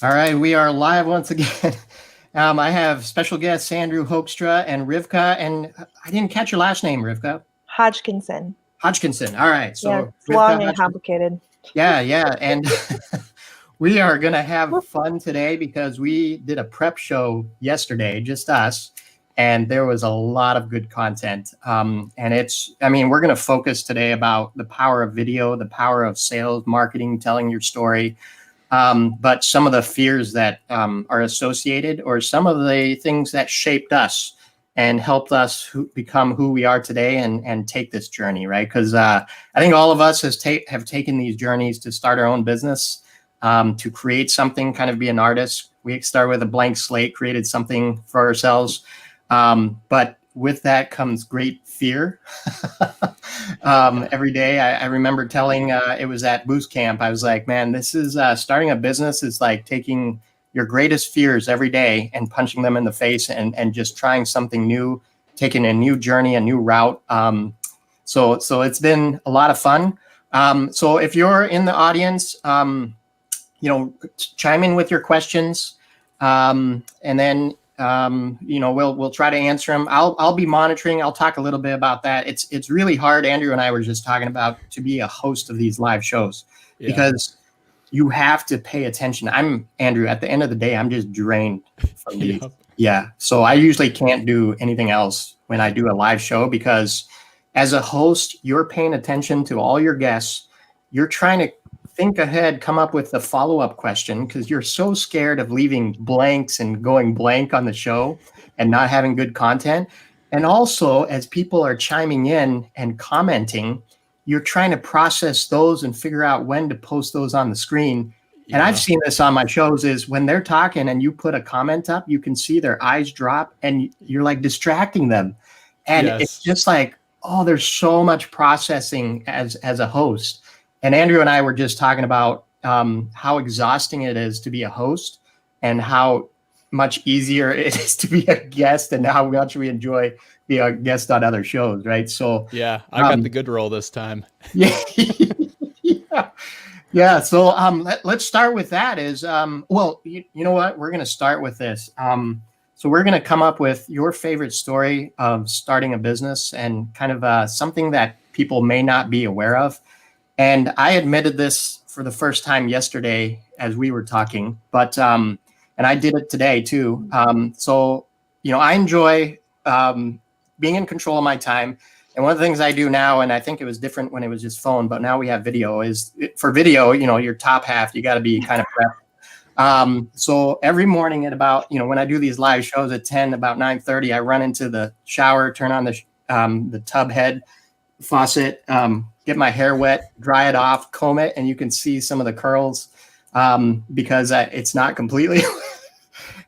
All right, we are live once again. I have special guests Andrew Hoekstra and Rivka, and I didn't catch your last name, Rivka. Hodgkinson. Hodgkinson. All right, Yeah, so it's Rivka long and Hodgkinson. complicated. Yeah, and we are gonna have fun today because we did a prep show yesterday, just us, and there was a lot of good content. We're gonna focus today about the power of video, the power of sales, marketing, telling your story. But some of the fears that are associated, or some of the things that shaped us and helped us become who we are today and take this journey, right? Because I think all of us have taken these journeys to start our own business, to create something, kind of be an artist. We started with a blank slate, created something for ourselves. But with that comes great fear. Every day, I remember telling, it was at Boost Camp, I was like, man, this is starting a business is like taking your greatest fears every day and punching them in the face and just trying something new, taking a new journey, a new route. So it's been a lot of fun. So if you're in the audience, chime in with your questions, and then we'll try to answer them. I'll be monitoring. I'll talk a little bit about that. It's really hard. Andrew and I were just talking about to be a host of these live shows because you have to pay attention. I'm Andrew. At the end of the day, I'm just drained from these. Yeah. So I usually can't do anything else when I do a live show because as a host, you're paying attention to all your guests. You're trying to think ahead, come up with a follow-up question because you're so scared of leaving blanks and going blank on the show and not having good content. And also, as people are chiming in and commenting, you're trying to process those and figure out when to post those on the screen. Yeah. And I've seen this on my shows is when they're talking and you put a comment up, you can see their eyes drop and you're like distracting them. And it's just like, oh, there's so much processing as a host. And Andrew and I were just talking about how exhausting it is to be a host and how much easier it is to be a guest and how much we enjoy being a guest on other shows, right? So yeah, I got the good role this time. Yeah. Yeah. So let's start with that is, you know what? We're going to start with this. So we're going to come up with your favorite story of starting a business and kind of something that people may not be aware of. And I admitted this for the first time yesterday as we were talking, but and I did it today too. So I enjoy being in control of my time. And one of the things I do now, and I think it was different when it was just phone, but now we have video, is for video, your top half, you got to be kind of prepped. So every morning at about, when I do these live shows at 10, about 9:30, I run into the shower, turn on the tub head faucet, get my hair wet, dry it off, comb it, and you can see some of the curls because it's not completely.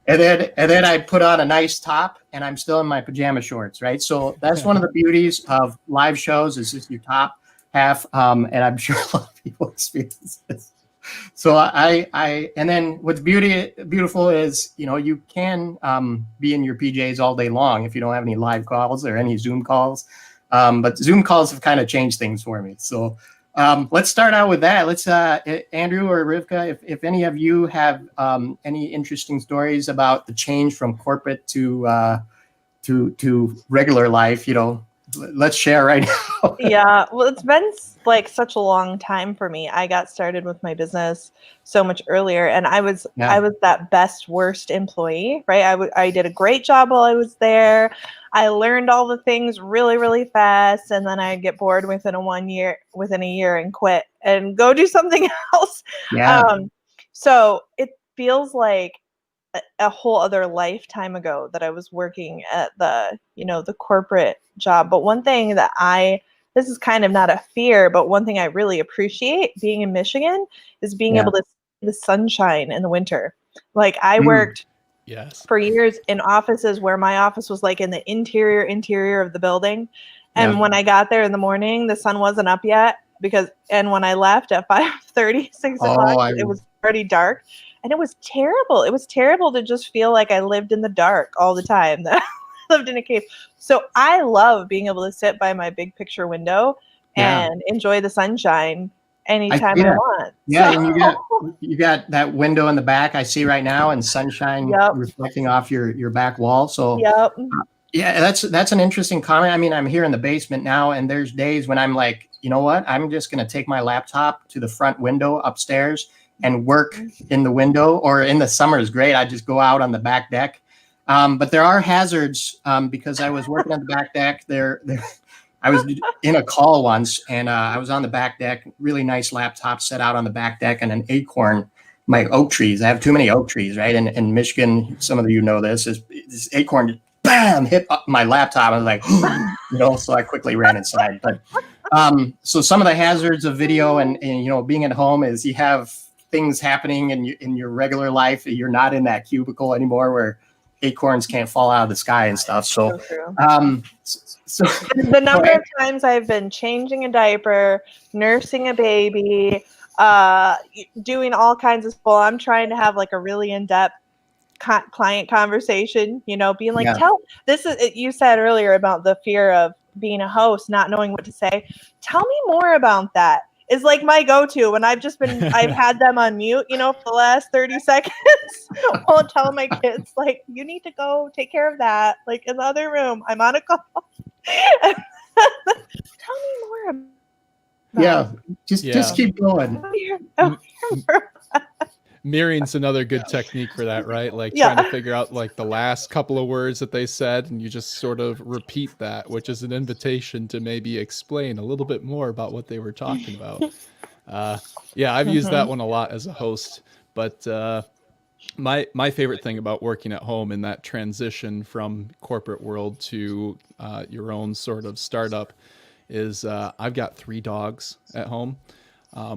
and then I put on a nice top, and I'm still in my pajama shorts, right? So that's one of the beauties of live shows is just your top half, and I'm sure a lot of people experience this. So and then what's beautiful is you can be in your PJs all day long if you don't have any live calls or any Zoom calls. But Zoom calls have kind of changed things for me. So let's start out with that. Let's Andrew or Rivka, if any of you have any interesting stories about the change from corporate to regular life, let's share right now. Yeah, well, it's been like such a long time for me. I got started with my business so much earlier, and I was that best worst employee, right? I did a great job while I was there. I learned all the things really, really fast, and then I'd get bored within a year and quit and go do something else. Yeah. So it feels like a whole other lifetime ago that I was working at the corporate job. But one thing that this is kind of not a fear, but one thing I really appreciate being in Michigan is being able to see the sunshine in the winter. Like I worked for years in offices where my office was like in the interior of the building. And when I got there in the morning, the sun wasn't up yet and when I left at 5:30, 6 o'clock, it was already dark. And it was terrible. It was terrible to just feel like I lived in the dark all the time, that I lived in a cave. So I love being able to sit by my big picture window and enjoy the sunshine anytime see I that. want. Yeah, So- and you got that window in the back I see right now, and sunshine Yep. reflecting off your back wall. So Yep. yeah, that's an interesting comment. I mean, I'm here in the basement now, and there's days when I'm like, you know what? I'm just going to take my laptop to the front window upstairs and work in the window, or in the summer is great. I just go out on the back deck. But there are hazards because I was working on the back deck. I was in a call once, and I was on the back deck, really nice laptop set out on the back deck, and an acorn, my oak trees. I have too many oak trees, right? And in Michigan, some of you know this, is this acorn bam, hit my laptop. I was like, so I quickly ran inside. But so some of the hazards of video and being at home is you have things happening in your regular life. You're not in that cubicle anymore where acorns can't fall out of the sky and stuff. So, so the number of times I've been changing a diaper, nursing a baby, doing all kinds of stuff. I'm trying to have like a really in-depth client conversation, being like, you said earlier about the fear of being a host, not knowing what to say. Tell me more about that. Is like my go-to when I've had them on mute, for the last 30 seconds. I'll tell my kids, like, you need to go take care of that, like in the other room. I'm on a call. Tell me more about just keep going. Mirroring's another good technique for that, right? Like trying to figure out like the last couple of words that they said, and you just sort of repeat that, which is an invitation to maybe explain a little bit more about what they were talking about. I've used that one a lot as a host, but my favorite thing about working at home in that transition from corporate world to your own sort of startup is I've got 3 dogs at home,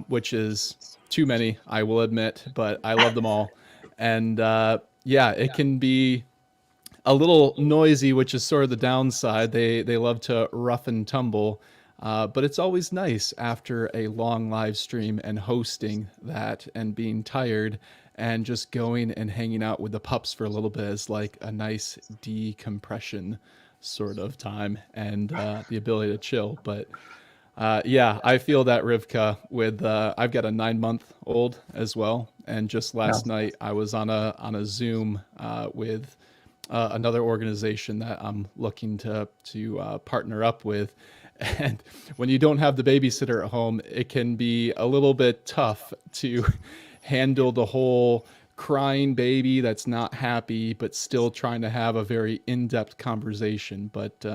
which is too many, I will admit, but I love them all. And it can be a little noisy, which is sort of the downside. They love to rough and tumble, but it's always nice after a long live stream and hosting that and being tired and just going and hanging out with the pups for a little bit is like a nice decompression sort of time and the ability to chill. But I feel that, Rivka, with I've got a 9-month-old as well, and just last night I was on a Zoom with another organization that I'm looking to partner up with, and when you don't have the babysitter at home, it can be a little bit tough to handle the whole crying baby that's not happy but still trying to have a very in-depth conversation. But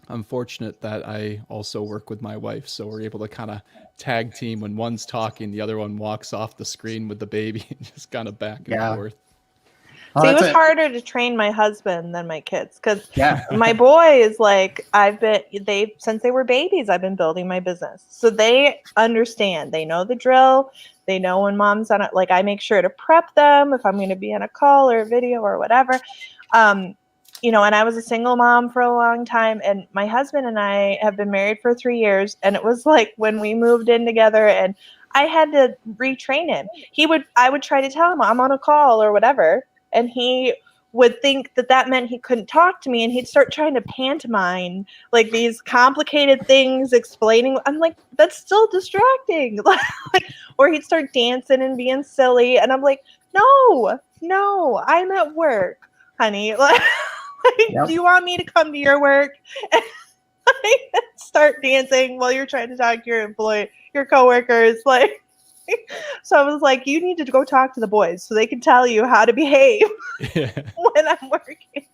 I'm fortunate that I also work with my wife, so we're able to kind of tag team. When one's talking, the other one walks off the screen with the baby and just kind of back and forth. See, it was harder to train my husband than my kids, because my boys, like, since they were babies, I've been building my business. So they understand. They know the drill. They know when mom's on it. Like, I make sure to prep them if I'm going to be on a call or a video or whatever. And I was a single mom for a long time, and my husband and I have been married for 3 years. And it was like when we moved in together and I had to retrain him. I would try to tell him I'm on a call or whatever, and he would think that meant he couldn't talk to me, and he'd start trying to pantomime like these complicated things, explaining. I'm like, that's still distracting. Or he'd start dancing and being silly, and I'm like, no, I'm at work, honey. Do you want me to come to your work and start dancing while you're trying to talk to your coworkers? So I was like, you need to go talk to the boys so they can tell you how to behave when I'm working.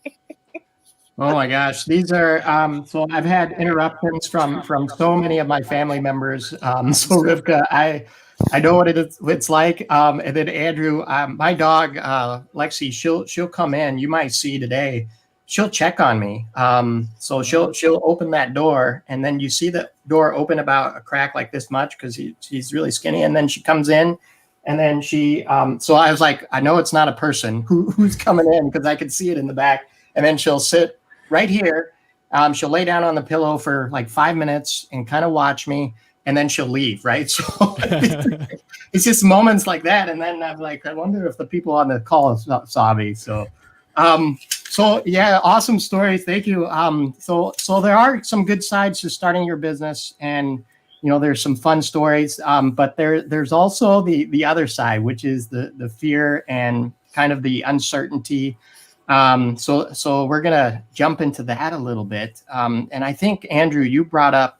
Oh my gosh, these are so I've had interruptions from so many of my family members. So Rivka, I know what it's like. And then Andrew, my dog Lexi, she'll come in. You might see today. She'll check on me. So she'll open that door, and then you see the door open about a crack like this much because she's really skinny. And then she comes in, and then she. So I was like, I know it's not a person who's coming in because I could see it in the back. And then she'll sit right here. She'll lay down on the pillow for like 5 minutes and kind of watch me, and then she'll leave. Right. So it's just moments like that. And then I'm like, I wonder if the people on the call saw me. So. So yeah, awesome story. Thank you. So there are some good sides to starting your business, and there's some fun stories, but there's also the other side, which is the fear and kind of the uncertainty. So we're gonna jump into that a little bit. And I think, Andrew, you brought up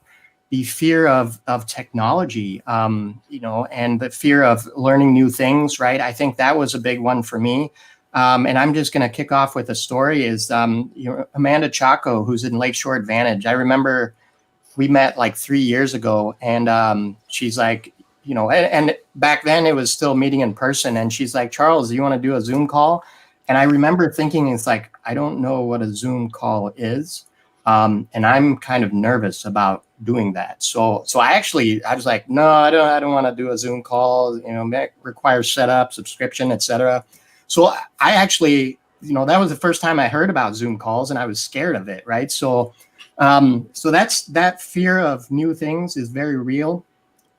the fear of technology, and the fear of learning new things, right? I think that was a big one for me. And I'm just going to kick off with a story is, Amanda Chaco, who's in Lakeshore Advantage. I remember we met like 3 years ago, and she's like, and back then it was still meeting in person. And she's like, Charles, do you want to do a Zoom call? And I remember thinking, it's like, I don't know what a Zoom call is. And I'm kind of nervous about doing that. So I was like, no, I don't want to do a Zoom call, it requires setup, subscription, etc. So I actually, that was the first time I heard about Zoom calls, and I was scared of it. Right. So that fear of new things is very real.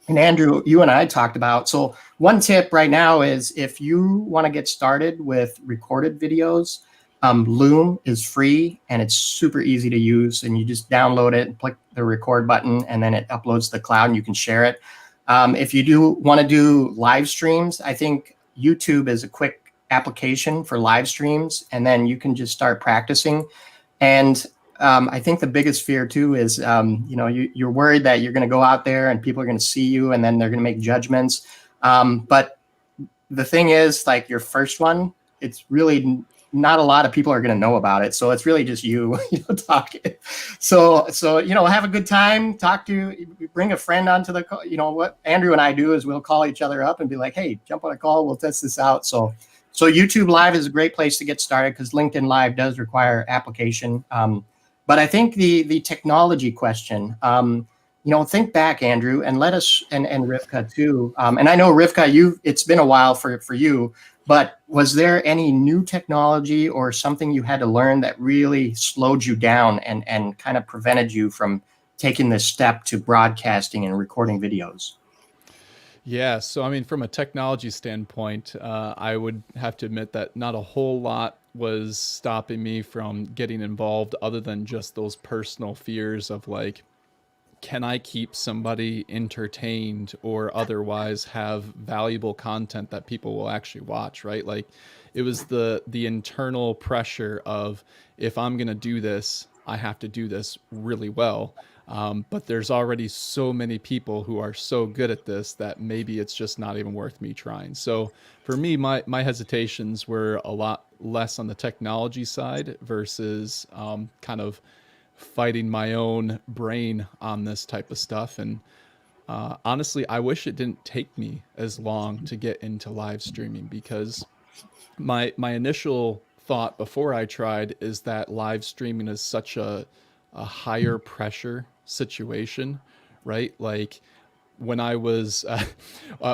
And Andrew, you and I talked about, so one tip right now is if you want to get started with recorded videos, Loom is free and it's super easy to use, and you just download it and click the record button, and then it uploads to the cloud and you can share it. If you do want to do live streams, I think YouTube is a quick application for live streams, and then you can just start practicing. And I think the biggest fear too is, you're worried that you're going to go out there and people are going to see you and then they're going to make judgments. But the thing is, like your first one, it's really not a lot of people are going to know about it. So it's really just you, talking. So, have a good time, bring a friend onto the call. What Andrew and I do is we'll call each other up and be like, hey, jump on a call. We'll test this out. So YouTube Live is a great place to get started because LinkedIn Live does require application. But I think the technology question, think back, Andrew, and let us, and Rivka too. And I know, Rivka, it's been a while for you, but was there any new technology or something you had to learn that really slowed you down and kind of prevented you from taking this step to broadcasting and recording videos? Yeah, so I mean, from a technology standpoint, I would have to admit that not a whole lot was stopping me from getting involved other than just those personal fears of like, can I keep somebody entertained or otherwise have valuable content that people will actually watch, right? Like it was the internal pressure of, if I'm going to do this, I have to do this really well. But there's already so many people who are so good at this that maybe it's just not even worth me trying. So for me, my hesitations were a lot less on the technology side versus kind of fighting my own brain on this type of stuff. And honestly, I wish it didn't take me as long to get into live streaming, because my initial thought before I tried is that live streaming is such a higher pressure situation, right? Like when I was,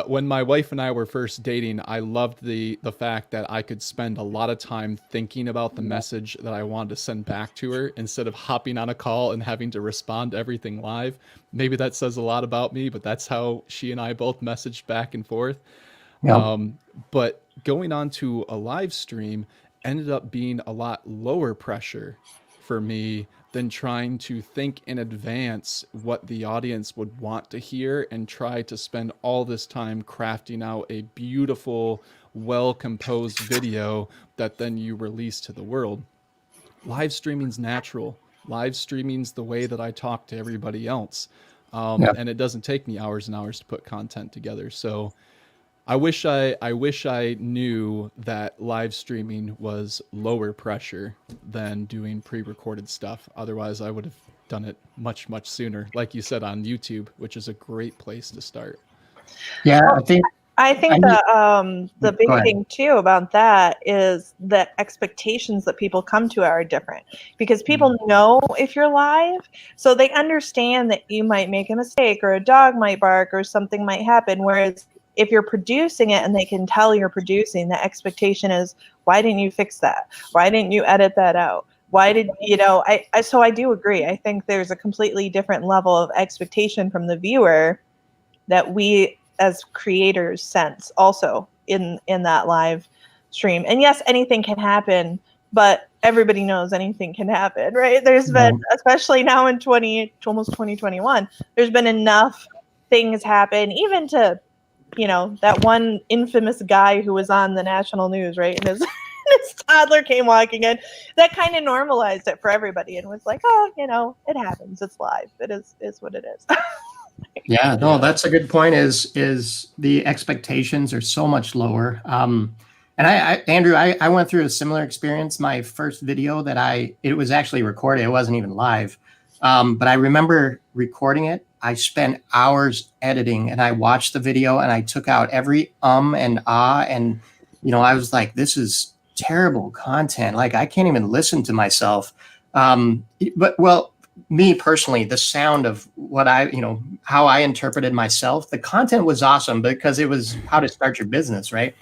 when my wife and I were first dating, I loved the fact that I could spend a lot of time thinking about the message that I wanted to send back to her instead of hopping on a call and having to respond to everything live. Maybe that says a lot about me, but that's how she and I both messaged back and forth. Yeah. But going on to a live stream ended up being a lot lower pressure for me than trying to think in advance what the audience would want to hear and try to spend all this time crafting out a beautiful, well-composed video that then you release to the world. Live streaming's natural. Live streaming's the way that I talk to everybody else. And it doesn't take me hours and hours to put content together. So I wish I knew that live streaming was lower pressure than doing pre-recorded stuff. Otherwise, I would have done it much, much sooner. Like you said, on YouTube, which is a great place to start. Yeah, I think the big thing too about that is the expectations that people come to are different, because people know if you're live, so they understand that you might make a mistake or a dog might bark or something might happen. Whereas if you're producing it and they can tell you're producing, the expectation is, why didn't you fix that? Why didn't you edit that out? Why did, so I do agree. I think there's a completely different level of expectation from the viewer that we as creators sense also in that live stream. And yes, anything can happen, but everybody knows anything can happen, right? There's been, especially now in almost 2021, there's been enough things happen, even to, you know, that one infamous guy who was on the national news, right? And his, his toddler came walking in. That kind of normalized it for everybody and was like, oh, you know, it happens. It's live. It is what it is. Yeah, no, that's a good point. Is the expectations are so much lower. And Andrew, I went through a similar experience. My first video that it was actually recorded. It wasn't even live. But I remember recording it. I spent hours editing, and I watched the video, and I took out every and ah, and you know, I was like, this is terrible content. Like, I can't even listen to myself. But well, me personally, the sound of what how I interpreted myself, the content was awesome because it was how to start your business, right?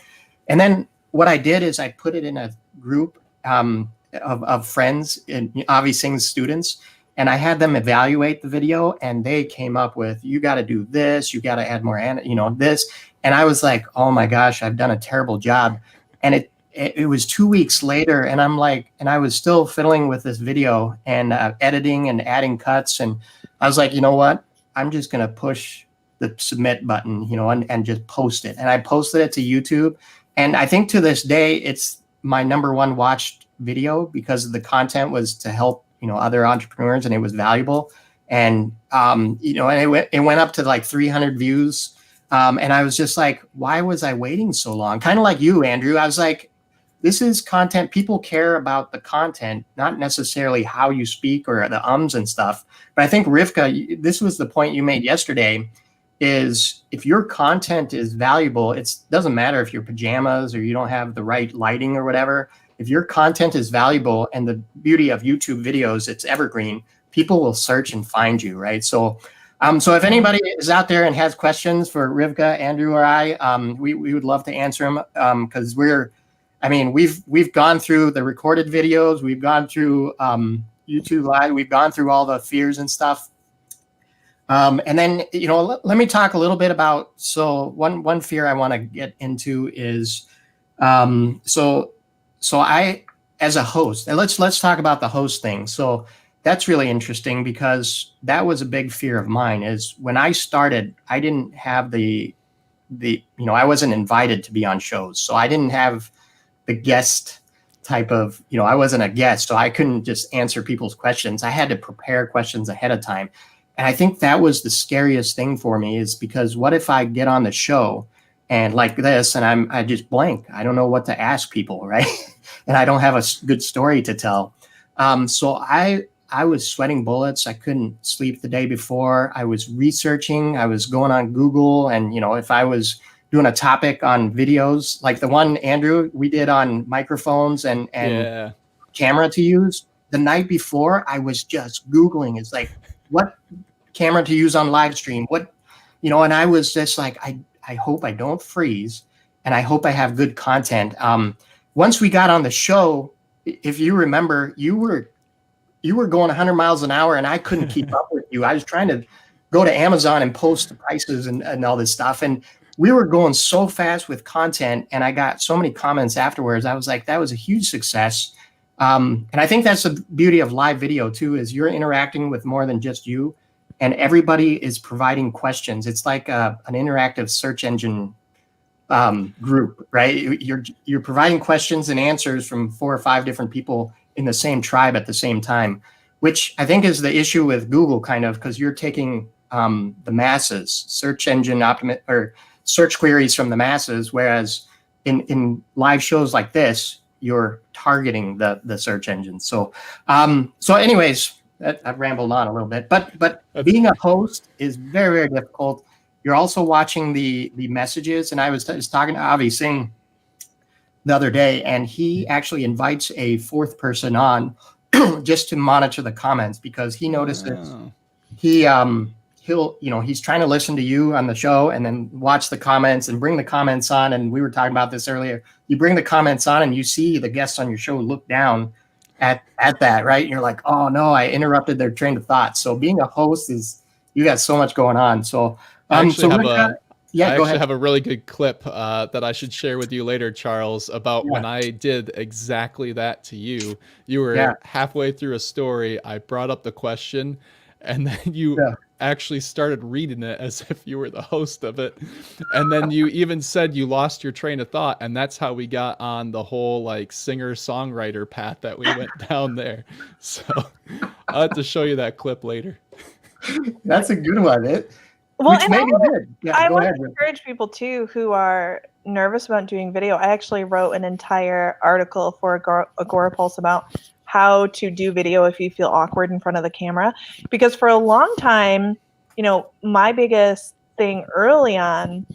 And then what I did is I put it in a group of friends and obviously students, and I had them evaluate the video, and they came up with, you got to do this, you got to add more, this. And I was like, oh my gosh, I've done a terrible job. And it was 2 weeks later, and I'm like, and I was still fiddling with this video and editing and adding cuts. And I was like, you know what? I'm just going to push the submit button, and just post it. And I posted it to YouTube. And I think to this day, it's my #1 watched video because the content was to help, other entrepreneurs, and it was valuable. And, and it went up to like 300 views. And I was just like, why was I waiting so long? Kind of like you, Andrew. I was like, this is content. People care about the content, not necessarily how you speak or the ums and stuff. But I think, Rivka, this was the point you made yesterday, is if your content is valuable, it doesn't matter if you're pajamas or you don't have the right lighting or whatever. If your content is valuable, and the beauty of YouTube videos, it's evergreen, people will search and find you, right? So if anybody is out there and has questions for Rivka, Andrew, or I, we would love to answer them, because we've gone through the recorded videos, we've gone through YouTube Live, we've gone through all the fears and stuff. And then, let me talk a little bit about, so one fear I want to get into is, so I, as a host, and let's talk about the host thing. So that's really interesting, because that was a big fear of mine. Is when I started, I didn't have I wasn't invited to be on shows. So I didn't have the guest type of, I wasn't a guest, so I couldn't just answer people's questions. I had to prepare questions ahead of time. And I think that was the scariest thing for me, is because what if I get on the show and like this, and I just blank. I don't know what to ask people, right? And I don't have a good story to tell. So I was sweating bullets. I couldn't sleep the day before. I was researching. I was going on Google, and if I was doing a topic on videos, like the one, Andrew, we did on microphones and camera to use, the night before, I was just Googling. It's like, what camera to use on live stream? What, and I was just like, I hope I don't freeze, and I hope I have good content. Once we got on the show, if you remember, you were going 100 miles an hour, and I couldn't keep up with you. I was trying to go to Amazon and post the prices and all this stuff. And we were going so fast with content, and I got so many comments afterwards. I was like, that was a huge success. And I think that's the beauty of live video too, is you're interacting with more than just you, and everybody is providing questions. It's like an interactive search engine group, right? You're providing questions and answers from 4 or 5 different people in the same tribe at the same time, which I think is the issue with Google, kind of, because you're taking the masses, search engine or search queries from the masses, whereas in live shows like this, you're targeting the search engine. So anyways, I've rambled on a little bit, but being a host is very, very difficult. You're also watching the messages, and I was talking to Avi Singh the other day, and he actually invites a 4th person on just to monitor the comments, because he notices he's trying to listen to you on the show and then watch the comments and bring the comments on. And we were talking about this earlier. You bring the comments on, and you see the guests on your show look down at that, right? And you're like, oh no, I interrupted their train of thought. So being a host you got so much going on. So I actually ahead. have a really good clip that I should share with you later, Charles, about when I did exactly that to you. You were halfway through a story. I brought up the question, and then you actually started reading it as if you were the host of it. And then you even said you lost your train of thought. And that's how we got on the whole like singer-songwriter path that we went down there. So I'll have to show you that clip later. That's a good one. Well, Which and may be good. Yeah, I go want ahead. to encourage people too who are nervous about doing video. I actually wrote an entire article for Agorapulse about how to do video if you feel awkward in front of the camera. Because for a long time, you know, my biggest thing early on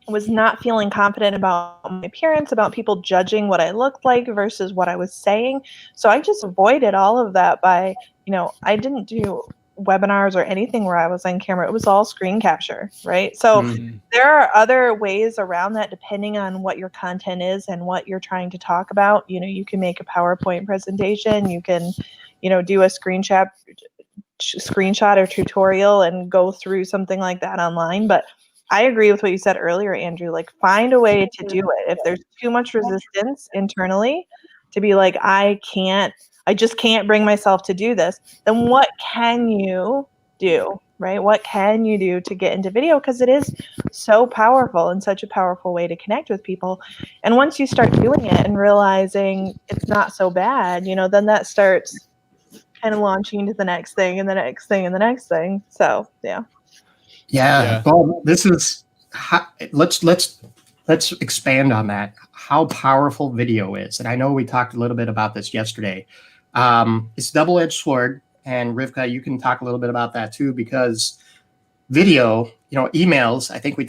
was not feeling confident about my appearance, about people judging what I looked like versus what I was saying. So I just avoided all of that by, you know, I didn't do webinars or anything where I was on camera. It was all screen capture, right? So there are other ways around that depending on what your content is and what you're trying to talk about. You know, you can make a PowerPoint presentation, you can, you know, do a screenshot or tutorial and go through something like that online. But I agree with what you said earlier, Andrew, like find a way to do it. If there's too much resistance internally to be like, I just can't bring myself to do this, then what can you do, right? What can you do to get into video? Because it is so powerful and such a powerful way to connect with people. And once you start doing it and realizing it's not so bad, you know, then that starts kind of launching into the next thing and the next thing and the next thing. So, yeah. Yeah. Well, this is let's expand on that. How powerful video is, and I know we talked a little bit about this yesterday. It's a double-edged sword, and Rivka, you can talk a little bit about that too, because video, you know, emails. I think we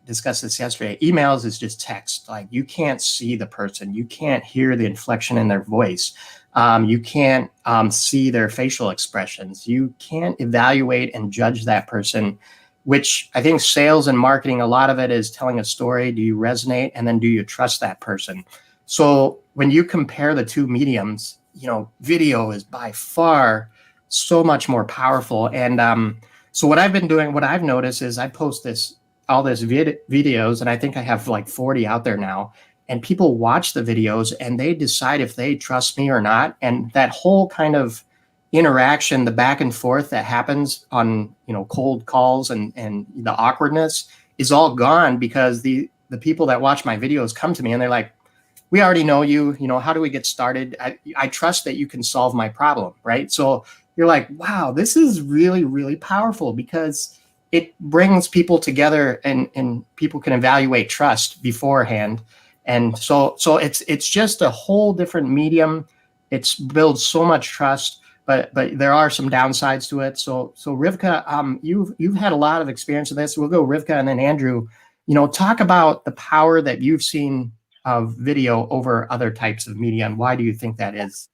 discussed this yesterday. Emails is just text. Like you can't see the person, you can't hear the inflection in their voice. You can't see their facial expressions. You can't evaluate and judge that person, which I think sales and marketing, a lot of it is telling a story. Do you resonate? And then do you trust that person? So when you compare the two mediums, you know, video is by far so much more powerful. And so what I've been doing, what I've noticed is I post all this videos, and I think I have like 40 out there now. And people watch the videos and they decide if they trust me or not. And that whole kind of interaction, the back and forth that happens on, you know, cold calls and the awkwardness is all gone, because the people that watch my videos come to me and they're like, we already know you, you know, how do we get started? I trust that you can solve my problem, right? So you're like, wow, this is really, really powerful, because it brings people together and people can evaluate trust beforehand. And so it's just a whole different medium. It's builds so much trust, but there are some downsides to it. So Rivka, you've had a lot of experience with this. We'll go Rivka and then Andrew. You know, talk about the power that you've seen of video over other types of media, and why do you think that is?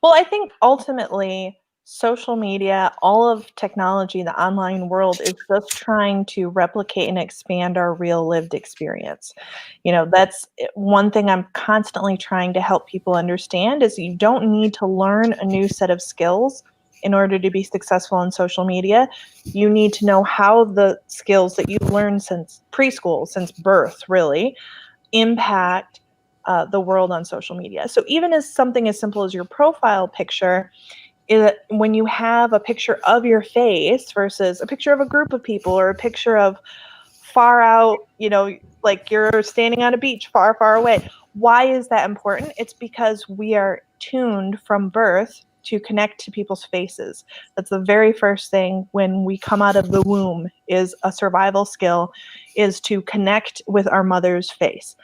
Well, I think ultimately social media, all of technology, the online world is just trying to replicate and expand our real lived experience. You know, that's one thing I'm constantly trying to help people understand is you don't need to learn a new set of skills in order to be successful on social media. You need to know how the skills that you've learned since preschool, since birth, really impact the world on social media. So even as something as simple as your profile picture, when you have a picture of your face versus a picture of a group of people or a picture of far out, you know, like you're standing on a beach far, far away. Why is that important? It's because we are tuned from birth to connect to people's faces. That's the very first thing when we come out of the womb, is a survival skill, is to connect with our mother's face.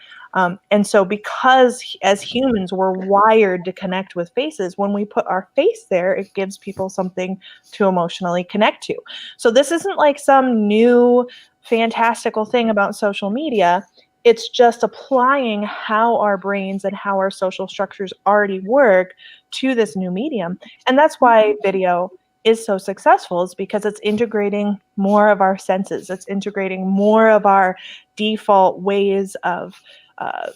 And so because as humans, we're wired to connect with faces, when we put our face there, it gives people something to emotionally connect to. So this isn't like some new fantastical thing about social media. It's just applying how our brains and how our social structures already work to this new medium. And that's why video is so successful, is because it's integrating more of our senses. It's integrating more of our default ways of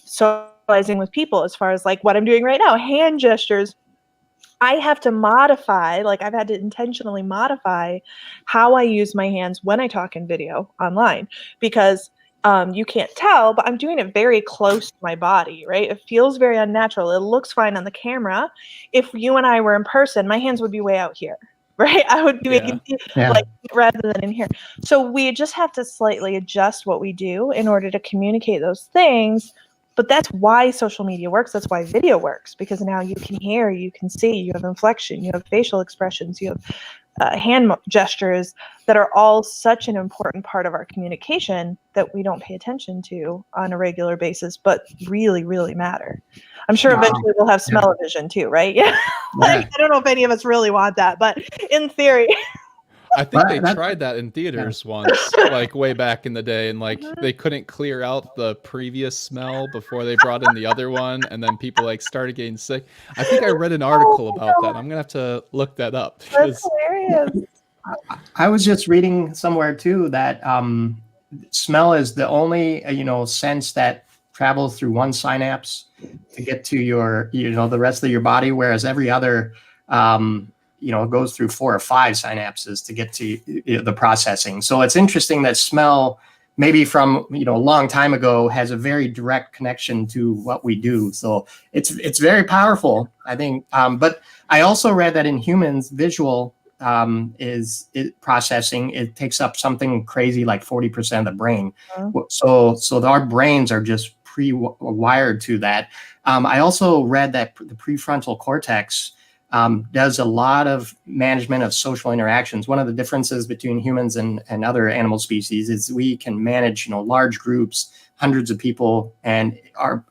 socializing with people, as far as like what I'm doing right now, hand gestures. I have to modify, like I've had to intentionally modify how I use my hands when I talk in video online, because you can't tell, but I'm doing it very close to my body, right? It feels very unnatural. It looks fine on the camera. If you and I were in person, my hands would be way out here, right? I would be making tea Yeah. like rather than in here. So we just have to slightly adjust what we do in order to communicate those things. But that's why social media works. That's why video works, because now you can hear, you can see, you have inflection, you have facial expressions, you have hand gestures that are all such an important part of our communication that we don't pay attention to on a regular basis, but really, really matter. I'm sure eventually we'll have smell-o-vision too, right? Yeah. Like, I don't know if any of us really want that, but in theory. I think they tried that in theaters once, like way back in the day, and like they couldn't clear out the previous smell before they brought in the other one, and then people like started getting sick. I think I read an article about that. I'm gonna have to look that up. That's hilarious. I was just reading somewhere too that smell is the only sense that travels through one synapse to get to your the rest of your body, whereas every other goes through 4 or 5 synapses to get to the processing. So it's interesting that smell, maybe from a long time ago, has a very direct connection to what we do. So it's very powerful, I think. But I also read that in humans, visual is processing. It takes up something crazy like 40% of the brain. So our brains are just pre-wired to that. I also read that the prefrontal cortex does a lot of management of social interactions. One of the differences between humans and other animal species is we can manage, large groups, hundreds of people, and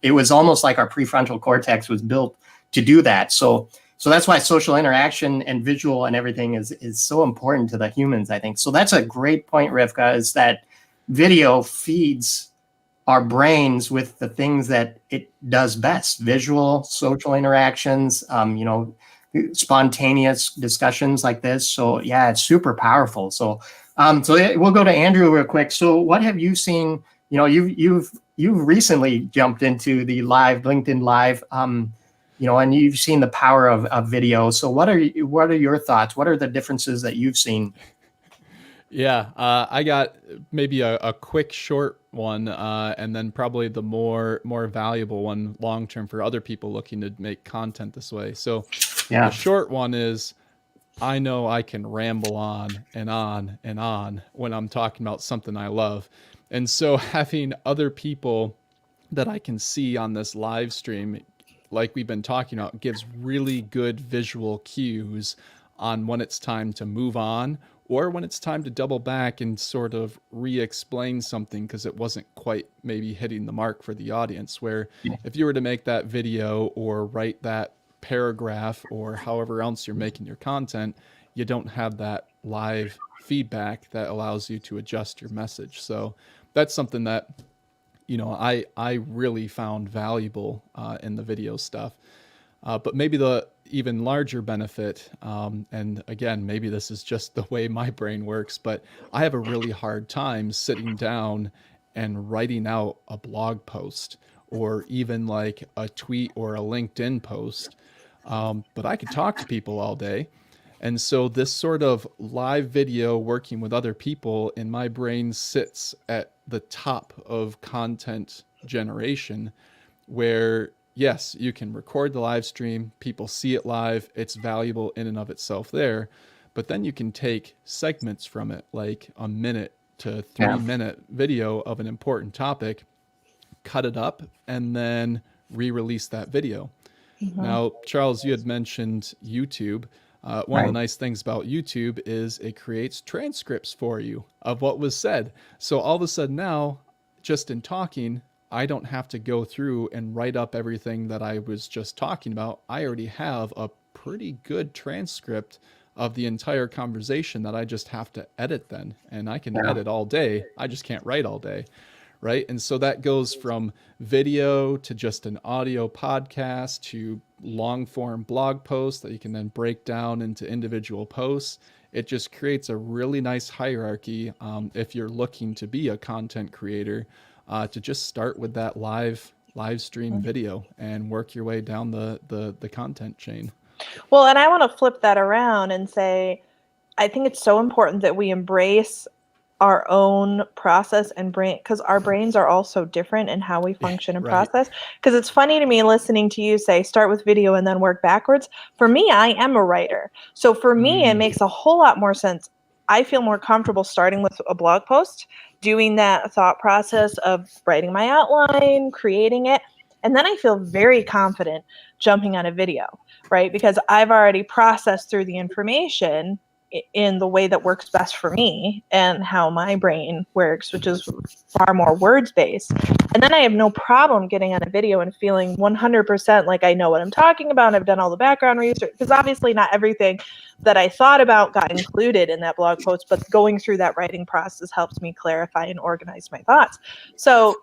it was almost like our prefrontal cortex was built to do that. So that's why social interaction and visual and everything is so important to the humans, I think. So that's a great point, Rivka, is that video feeds our brains with the things that it does best: visual, social interactions, spontaneous discussions like this. So yeah, it's super powerful. So we'll go to Andrew real quick. So what have you seen? You've recently jumped into the LinkedIn Live, and you've seen the power of video. So what are your thoughts? What are the differences that you've seen? Yeah, I got maybe a quick short one, and then probably the more valuable one long term for other people looking to make content this way. So the short one is, I know I can ramble on and on and on when I'm talking about something I love. And so having other people that I can see on this live stream, like we've been talking about, gives really good visual cues on when it's time to move on, or when it's time to double back and sort of re-explain something because it wasn't quite maybe hitting the mark for the audience. Where if you were to make that video or write that paragraph or however else you're making your content, you don't have that live feedback that allows you to adjust your message. So that's something that I really found valuable in the video stuff. But maybe the even larger benefit, and again, maybe this is just the way my brain works, but I have a really hard time sitting down and writing out a blog post or even like a tweet or a LinkedIn post. But I could talk to people all day. And so this sort of live video working with other people in my brain sits at the top of content generation, where yes, you can record the live stream, people see it live, it's valuable in and of itself there, but then you can take segments from it, like a minute to 3-minute video of an important topic, cut it up, and then re-release that video. Now, Charles, you had mentioned YouTube. One of the nice things about YouTube is it creates transcripts for you of what was said. So all of a sudden now, just in talking, I don't have to go through and write up everything that I was just talking about. I already have a pretty good transcript of the entire conversation that I just have to edit then. And I can edit all day. I just can't write all day. Right. And so that goes from video to just an audio podcast to long form blog posts that you can then break down into individual posts. It just creates a really nice hierarchy if you're looking to be a content creator, to just start with that live stream video and work your way down the content chain. Well, and I want to flip that around and say, I think it's so important that we embrace our own process and brain, because our brains are all so different in how we function and Right. process. Because it's funny to me listening to you say start with video and then work backwards. For me, I am a writer. So for me, it makes a whole lot more sense. I feel more comfortable starting with a blog post, doing that thought process of writing my outline, creating it. And then I feel very confident jumping on a video, right? Because I've already processed through the information in the way that works best for me and how my brain works, which is far more words based. And then I have no problem getting on a video and feeling 100% like I know what I'm talking about. I've done all the background research, because obviously not everything that I thought about got included in that blog post, but going through that writing process helps me clarify and organize my thoughts. So,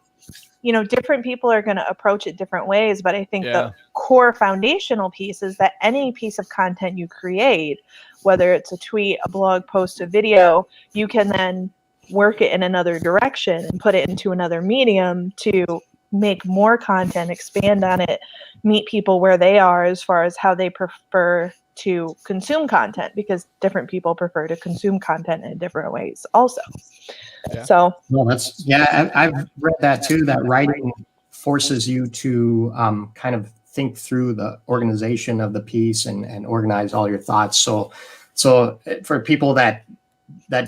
you know, different people are going to approach it different ways, but I think the core foundational piece is that any piece of content you create, whether it's a tweet, a blog post, a video, you can then work it in another direction and put it into another medium to make more content, expand on it, meet people where they are as far as how they prefer to consume content, because different people prefer to consume content in different ways also. Yeah. So, well, that's, yeah, I've read that too, that writing forces you to kind of think through the organization of the piece and organize all your thoughts. So for people that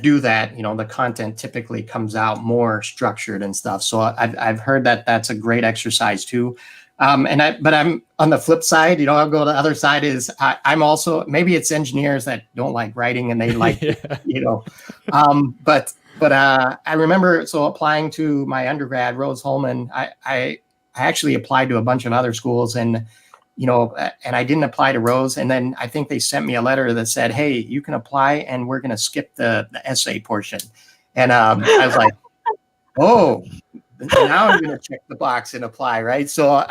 do that, you know, the content typically comes out more structured and stuff. So I've heard that that's a great exercise too. But I'm on the flip side, you know, I'll go to the other side is I'm also, maybe it's engineers that don't like writing and they like, you know, but I remember, so applying to my undergrad, Rose-Hulman, I actually applied to a bunch of other schools and, you know, and I didn't apply to Rose. And then I think they sent me a letter that said, hey, you can apply and we're going to skip the essay portion. And I was like, oh, now I'm going to check the box and apply. Right. So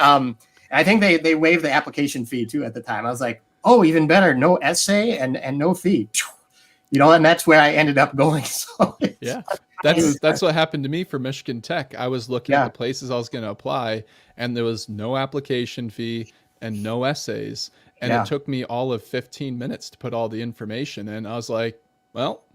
I think they waived the application fee too at the time. I was like, oh, even better. No essay and no fee. You know, and that's where I ended up going. So yeah, that's what happened to me for Michigan Tech. I was looking at the places I was going to apply, and there was no application fee and no essays. And it took me all of 15 minutes to put all the information in. I was like, well,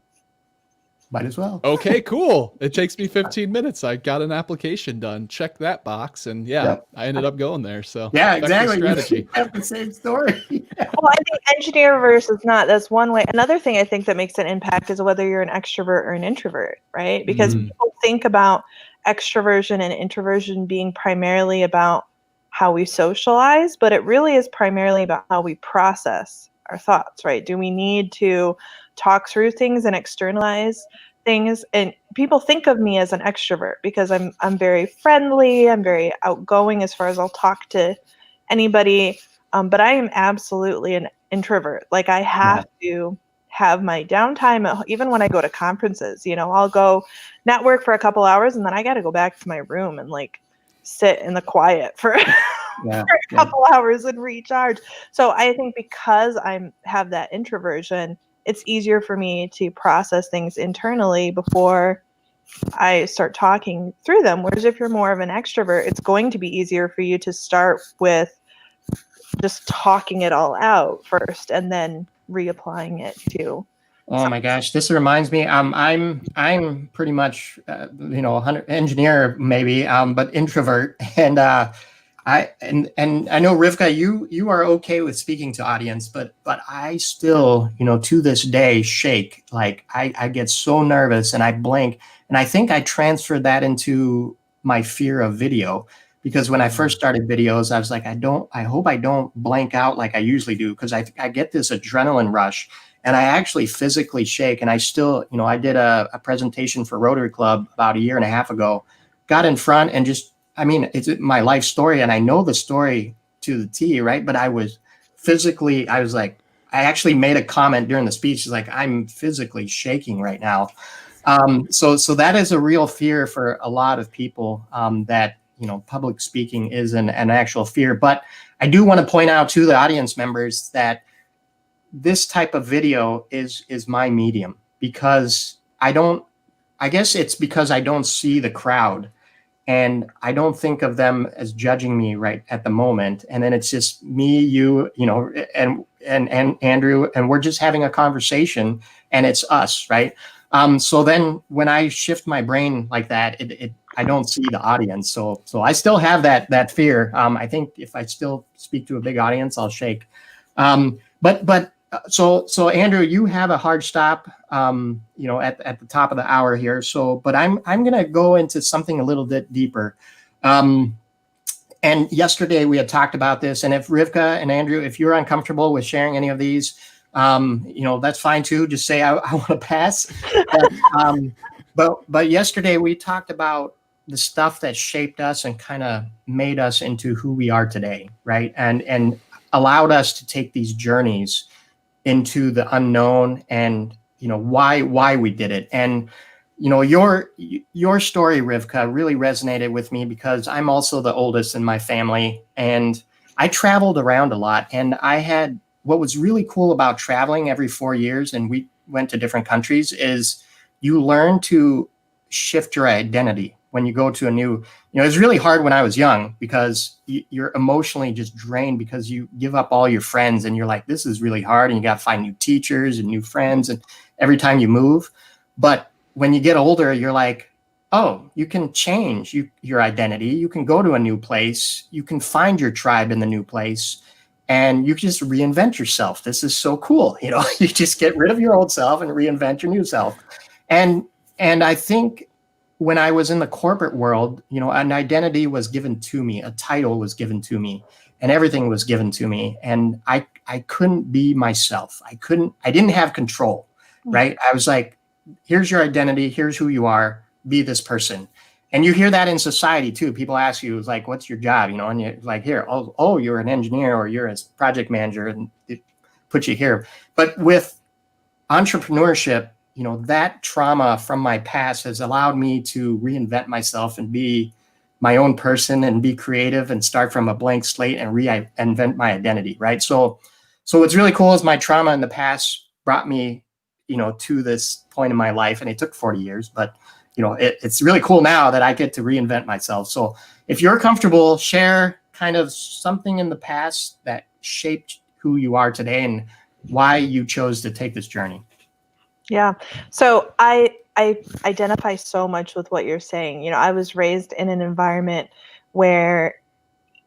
might as well. Okay, cool. It takes me 15 minutes. I got an application done. Check that box. And I ended up going there. So yeah, exactly. Strategy. You have the same story. Well, I think engineer versus not, that's one way. Another thing I think that makes an impact is whether you're an extrovert or an introvert, right? Because people think about extroversion and introversion being primarily about how we socialize, but it really is primarily about how we process our thoughts, right? Do we need to talk through things and externalize things? And people think of me as an extrovert because I'm very friendly, I'm very outgoing as far as I'll talk to anybody, but I am absolutely an introvert. Like I have to have my downtime, even when I go to conferences, you know, I'll go network for a couple hours and then I got to go back to my room and like sit in the quiet for a couple hours and recharge. So I think because I have that introversion, it's easier for me to process things internally before I start talking through them. Whereas if you're more of an extrovert, it's going to be easier for you to start with just talking it all out first and then reapplying it to. Oh my gosh, this reminds me. I'm pretty much, you know, 100 engineer maybe, but introvert, and I know Rivka, you are okay with speaking to audience, but I still, you know, to this day shake. Like I get so nervous and I blink, and I think I transferred that into my fear of video, because when I first started videos, I was like, I hope I don't blank out like I usually do, because I get this adrenaline rush. And I actually physically shake. And I still, you know, I did a presentation for Rotary Club about 1.5 years ago, got in front and just, I mean, it's my life story and I know the story to the T, right? But I was like, I actually made a comment during the speech, like, I'm physically shaking right now. So that is a real fear for a lot of people, that, you know, public speaking is an actual fear. But I do want to point out to the audience members that this type of video is my medium, because I guess it's because I don't see the crowd and I don't think of them as judging me right at the moment. And then it's just me, you know, and Andrew, and we're just having a conversation and it's us, right? So then when I shift my brain like that, I don't see the audience. So I still have that fear. I think if I still speak to a big audience, I'll shake. So Andrew, you have a hard stop, at the top of the hour here. But I'm going to go into something a little bit deeper. And yesterday we had talked about this, and if Rivka and Andrew, if you're uncomfortable with sharing any of these, that's fine too. Just say I want to pass. But yesterday we talked about the stuff that shaped us and kind of made us into who we are today, right? And allowed us to take these journeys into the unknown, and why we did it. And your story, Rivka, really resonated with me because I'm also the oldest in my family, and I traveled around a lot. And what was really cool about traveling every 4 years, and we went to different countries, is you learn to shift your identity when you go to a new, it's really hard when I was young because you're emotionally just drained because you give up all your friends and you're like, this is really hard. And you got to find new teachers and new friends. And every time you move, but when you get older, you're like, oh, you can change your identity. You can go to a new place. You can find your tribe in the new place, and you just reinvent yourself. This is so cool. You just get rid of your old self and reinvent your new self. And I think when I was in the corporate world, an identity was given to me, a title was given to me, and everything was given to me. And I couldn't be myself. I didn't have control, right? I was like, here's your identity. Here's who you are. Be this person. And you hear that in society too. People ask you, like, what's your job? And you're like, here, oh, you're an engineer or you're a project manager, and it put you here. But with entrepreneurship, that trauma from my past has allowed me to reinvent myself and be my own person and be creative and start from a blank slate and reinvent my identity, right? So what's really cool is my trauma in the past brought me to this point in my life, and it took 40 years, but it's really cool now that I get to reinvent myself. So if you're comfortable, share kind of something in the past that shaped who you are today and why you chose to take this journey. Yeah. So I identify so much with what you're saying. I was raised in an environment where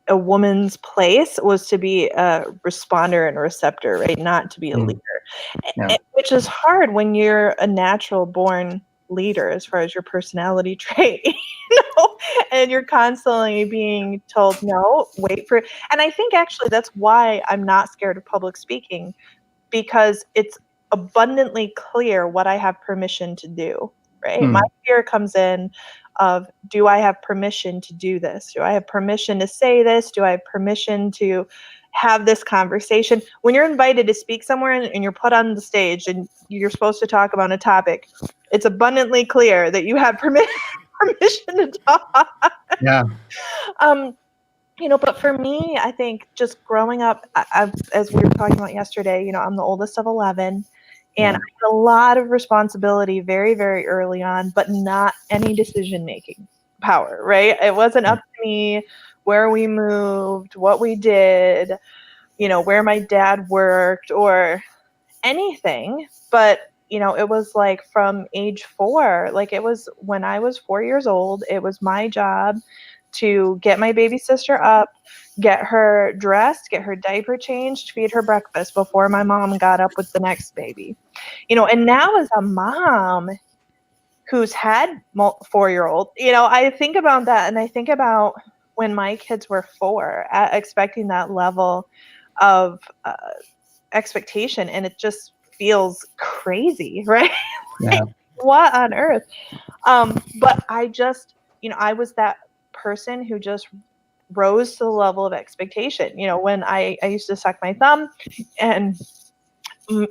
a woman's place was to be a responder and a receptor, right? Not to be a leader, which is hard when you're a natural born leader as far as your personality trait, and you're constantly being told, no, wait for it. And I think actually that's why I'm not scared of public speaking, because it's abundantly clear what I have permission to do, right? My fear comes in of, do I have permission to do this? Do I have permission to say this? Do I have permission to have this conversation? When you're invited to speak somewhere and you're put on the stage and you're supposed to talk about a topic, it's abundantly clear that you have permission to talk. Yeah. But for me, I think just growing up, as we were talking about yesterday, I'm the oldest of 11. And I had a lot of responsibility very, very early on, but not any decision-making power, right? It wasn't up to me where we moved, what we did, where my dad worked or anything. But, it was like from age 4, like it was when I was 4 years old, it was my job to get my baby sister up, get her dressed, get her diaper changed, feed her breakfast before my mom got up with the next baby. And now as a mom who's had 4-year-old, I think about that, and I think about when my kids were 4, expecting that level of expectation, and it just feels crazy, right? Yeah. What on earth? But I just, I was that person who just rose to the level of expectation. When I used to suck my thumb, and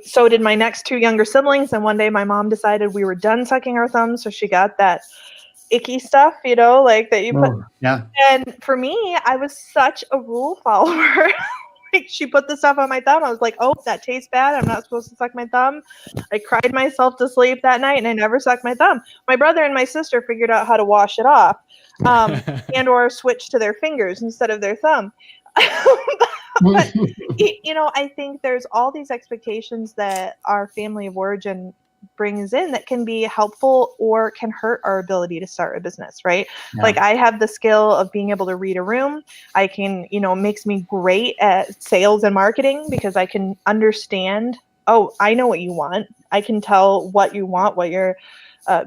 so did my next 2 younger siblings. And one day my mom decided we were done sucking our thumbs, so she got that icky stuff, like that you put. Yeah. And for me, I was such a rule follower. Like, she put the stuff on my thumb. I was like, oh, that tastes bad. I'm not supposed to suck my thumb. I cried myself to sleep that night, and I never sucked my thumb. My brother and my sister figured out how to wash it off, and or switch to their fingers instead of their thumb. But, I think there's all these expectations that our family of origin brings in that can be helpful or can hurt our ability to start a business, right? Yeah. Like I have the skill of being able to read a room. I can, you know, it makes me great at sales and marketing because I can understand, oh, I know what you want. I can tell what you want, what your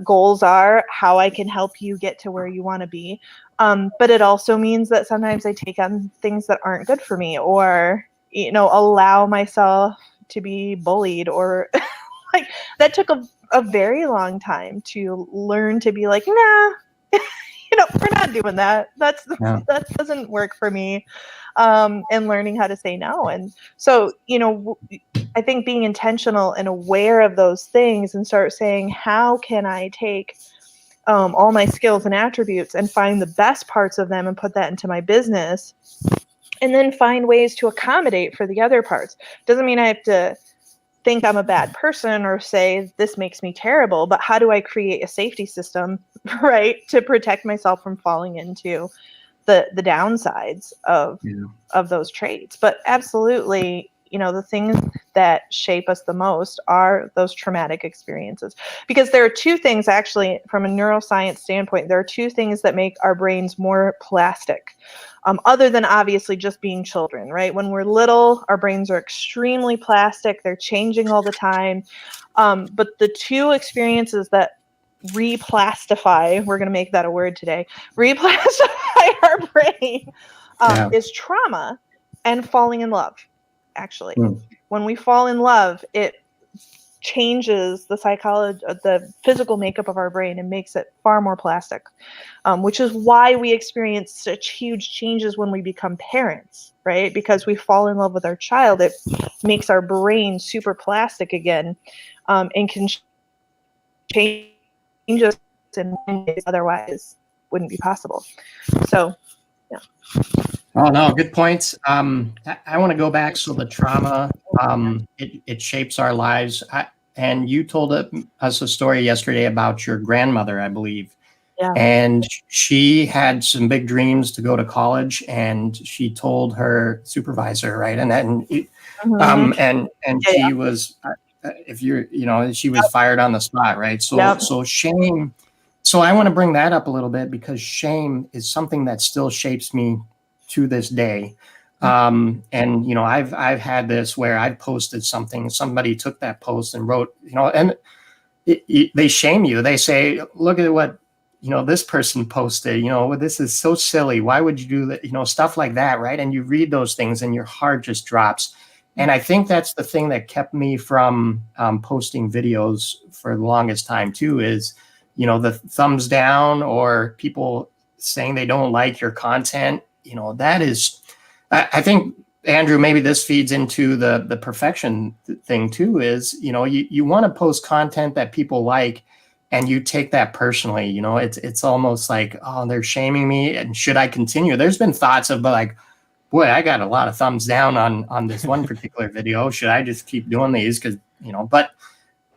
goals are, how I can help you get to where you want to be. But it also means that sometimes I take on things that aren't good for me, or, you know, allow myself to be bullied, or like that took a very long time to learn to be like, nah, you know, we're not doing that. That doesn't work for me. And learning how to say no. And so, you know, I think being intentional and aware of those things and start saying, how can I take all my skills and attributes and find the best parts of them and put that into my business, and then find ways to accommodate for the other parts. Doesn't mean I have to think I'm a bad person or say this makes me terrible, but how do I create a safety system, right, to protect myself from falling into the downsides of those traits? But absolutely, you know, the things that shape us the most are those traumatic experiences, because there are two things, actually, from a neuroscience standpoint, there are two things that make our brains more plastic, other than obviously just being children, right? When we're little, our brains are extremely plastic. They're changing all the time. But the two experiences that replastify, we're going to make that a word today, replastify our brain is trauma and falling in love. Actually, when we fall in love, it changes the psychology, the physical makeup of our brain, and makes it far more plastic, which is why we experience such huge changes when we become parents, right? Because we fall in love with our child, it makes our brain super plastic again, and can change us in ways otherwise wouldn't be possible. So, yeah. Oh no, good points. I want to go back. So the trauma, it shapes our lives. And you told us a story yesterday about your grandmother, I believe. Yeah. And she had some big dreams to go to college, and she told her supervisor, right? And then, she was, if you're, you know, she was fired on the spot, right? So, so shame. So I want to bring that up a little bit, because shame is something that still shapes me to this day. And, you know, I've had this where I've posted something, somebody took that post and wrote, you know, and they shame you. They say, look at what, you know, this person posted, you know, this is so silly. Why would you do that? You know, stuff like that. Right. And you read those things and your heart just drops. And I think that's the thing that kept me from posting videos for the longest time too, is, you know, the thumbs down or people saying they don't like your content. You know, that is, I think, Andrew, maybe this feeds into the perfection thing too, is, you know, you want to post content that people like, and you take that personally. You know, it's almost like, oh, they're shaming me, and should I continue? There's been thoughts of like, boy, I got a lot of thumbs down on this one particular video. Should I just keep doing these? Because, you know, but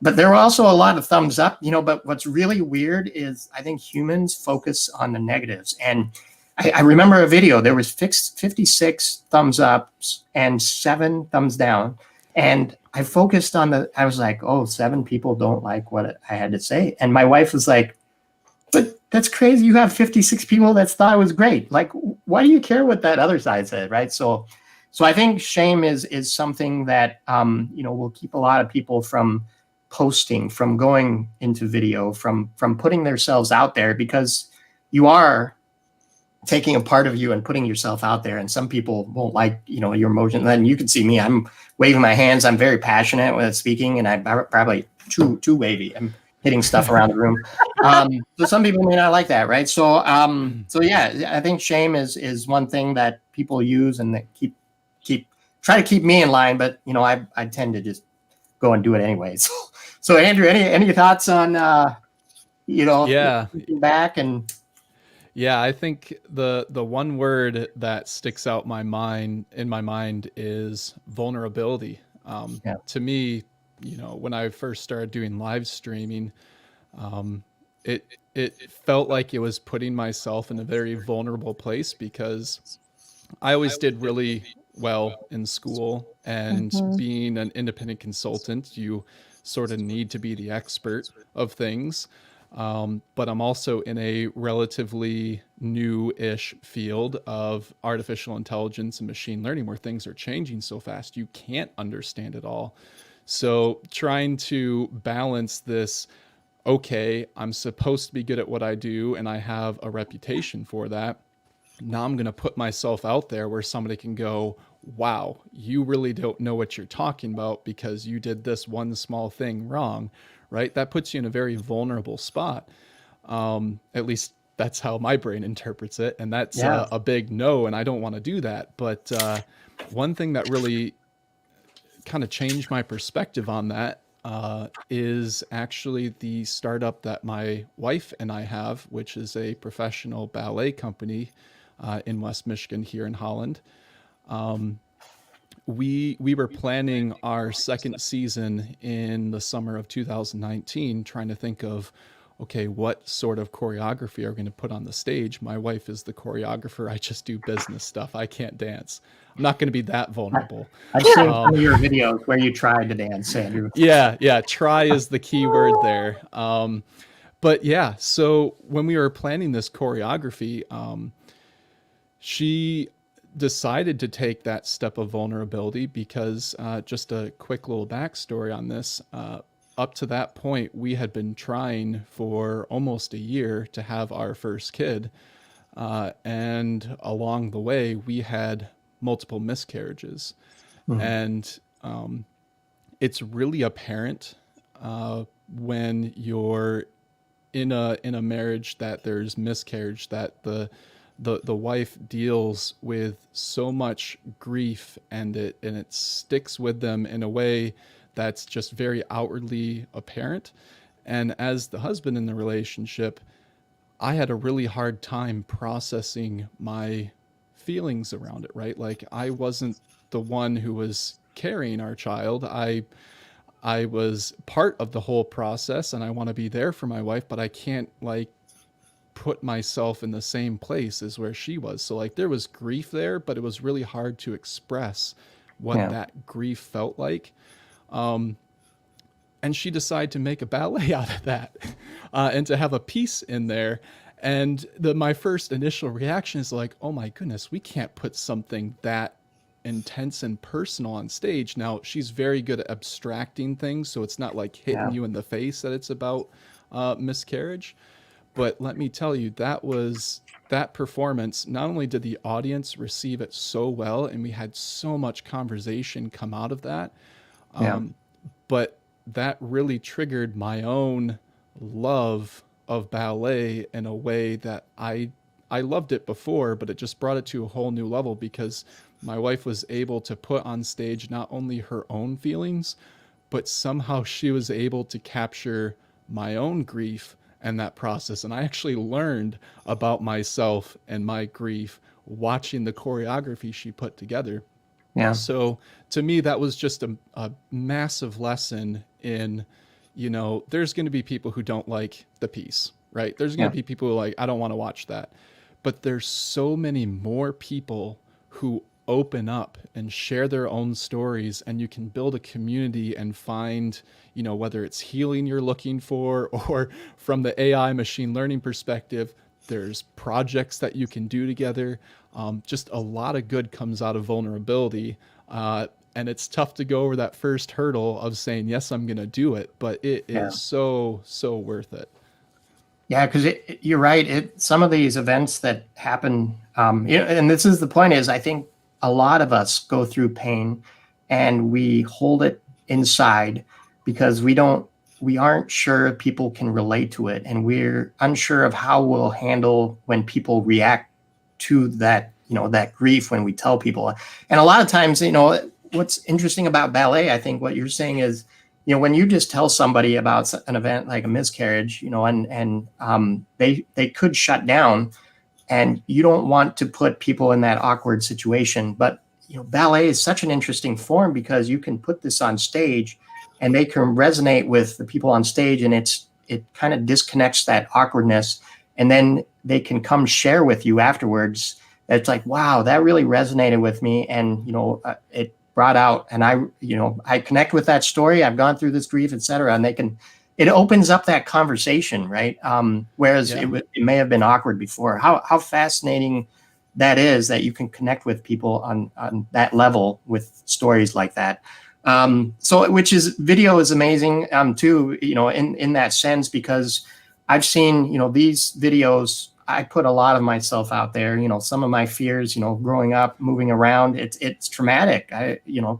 there were also a lot of thumbs up, you know, but what's really weird is I think humans focus on the negatives. And I remember a video, there was 56 thumbs ups and 7 thumbs down. And I focused on I was like, oh, 7 people don't like what I had to say. And my wife was like, but that's crazy. You have 56 people that thought it was great. Like, why do you care what that other side said, right? So I think shame is something that, you know, will keep a lot of people from posting, from going into video, from putting themselves out there, because you are taking a part of you and putting yourself out there. And some people won't like, you know, your emotion. Then you can see me, I'm waving my hands. I'm very passionate when speaking, and I'm probably too wavy. I'm hitting stuff around the room. So some people may not like that, right? So yeah, I think shame is one thing that people use and that try to keep me in line, but, you know, I tend to just go and do it anyway. So Andrew, any thoughts on, you know, looking back? And yeah, I think the one word that sticks out in my mind is vulnerability. To me, you know, when I first started doing live streaming, it felt like it was putting myself in a very vulnerable place, because I always did really well in school, and being an independent consultant, you sort of need to be the expert of things. But I'm also in a relatively new-ish field of artificial intelligence and machine learning where things are changing so fast you can't understand it all. So trying to balance this, okay, I'm supposed to be good at what I do and I have a reputation for that. Now I'm going to put myself out there where somebody can go, wow, you really don't know what you're talking about because you did this one small thing wrong, right? That puts you in a very vulnerable spot. At least that's how my brain interprets it. And that's a big no, and I don't want to do that. But one thing that really kind of changed my perspective on that is actually the startup that my wife and I have, which is a professional ballet company in West Michigan here in Holland. We were planning our second season in the summer of 2019, trying to think of, okay, what sort of choreography are we going to put on the stage? My wife is the choreographer. I just do business stuff. I can't dance. I'm not going to be that vulnerable. I've seen some of your videos where you tried to dance, Andrew. Yeah. Try is the key word there. But yeah, so when we were planning this choreography, she decided to take that step of vulnerability because just a quick little backstory on this. Up to that point, we had been trying for almost a year to have our first kid. And along the way, we had multiple miscarriages. And it's really apparent when you're in a marriage that there's miscarriage, that the wife deals with so much grief and it sticks with them in a way that's just very outwardly apparent. And as the husband in the relationship, I had a really hard time processing my feelings around it, right? Like I wasn't the one who was carrying our child. I was part of the whole process and I want to be there for my wife, but I can't like put myself in the same place as where she was. So like there was grief there, but it was really hard to express what that grief felt like. And she decided to make a ballet out of that and to have a piece in there. And my first initial reaction is like, oh my goodness, we can't put something that intense and personal on stage. Now, she's very good at abstracting things, so it's not like hitting you in the face that it's about miscarriage. But let me tell you, that performance, not only did the audience receive it so well, and we had so much conversation come out of that, but that really triggered my own love of ballet in a way that I loved it before, but it just brought it to a whole new level because my wife was able to put on stage not only her own feelings, but somehow she was able to capture my own grief and that process. And I actually learned about myself and my grief watching the choreography she put together. Yeah. So to me, that was just a massive lesson in, there's going to be people who don't like the piece, right? There's going to be people who are like, I don't want to watch that. But there's so many more people who open up and share their own stories, and you can build a community and find, whether it's healing you're looking for, or from the AI machine learning perspective, there's projects that you can do together. Just a lot of good comes out of vulnerability. And it's tough to go over that first hurdle of saying, yes, I'm going to do it, but it is so worth it. Yeah, because you're right. Some of these events that happen, and this is the point is, I think a lot of us go through pain and we hold it inside because we aren't sure people can relate to it. And we're unsure of how we'll handle when people react to that, that grief when we tell people. And a lot of times, what's interesting about ballet, I think what you're saying is, when you just tell somebody about an event like a miscarriage, and they could shut down, and you don't want to put people in that awkward situation. But ballet is such an interesting form because you can put this on stage, and they can resonate with the people on stage, and it kind of disconnects that awkwardness, and then they can come share with you afterwards. It's like, wow, that really resonated with me, and brought out, and I connect with that story. I've gone through this grief, etc. And it opens up that conversation, right? Whereas it may have been awkward before. How fascinating that is, that you can connect with people on that level with stories like that. Video is amazing too, in that sense, because I've seen, these videos, I put a lot of myself out there, some of my fears, growing up, moving around, it's traumatic.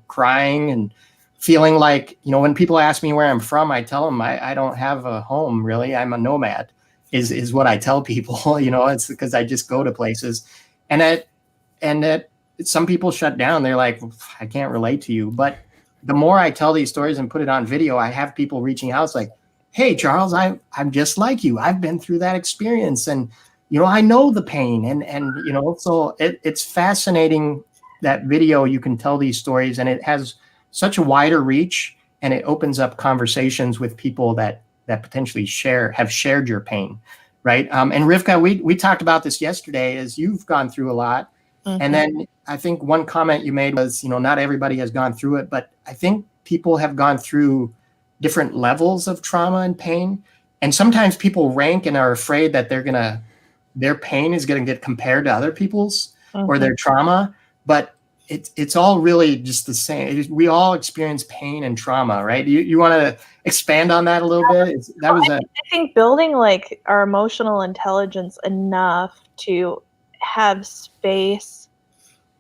Crying and feeling like, when people ask me where I'm from, I tell them I don't have a home, really. I'm a nomad is what I tell people. It's because I just go to places, and that some people shut down. They're like, I can't relate to you. But the more I tell these stories and put it on video, I have people reaching out. It's like, hey, Charles, I'm just like you. I've been through that experience, and I know the pain, and so it's fascinating that video. You can tell these stories, and it has such a wider reach, and it opens up conversations with people that potentially have shared your pain, right? And Rivka, we talked about this yesterday, as you've gone through a lot. Mm-hmm. And then I think one comment you made was, not everybody has gone through it, but I think people have gone through different levels of trauma and pain. And sometimes people rank and are afraid that their pain is going to get compared to other people's or their trauma. But it's all really just the same. We all experience pain and trauma, right? You want to expand on that a little bit? I think building like our emotional intelligence enough to have space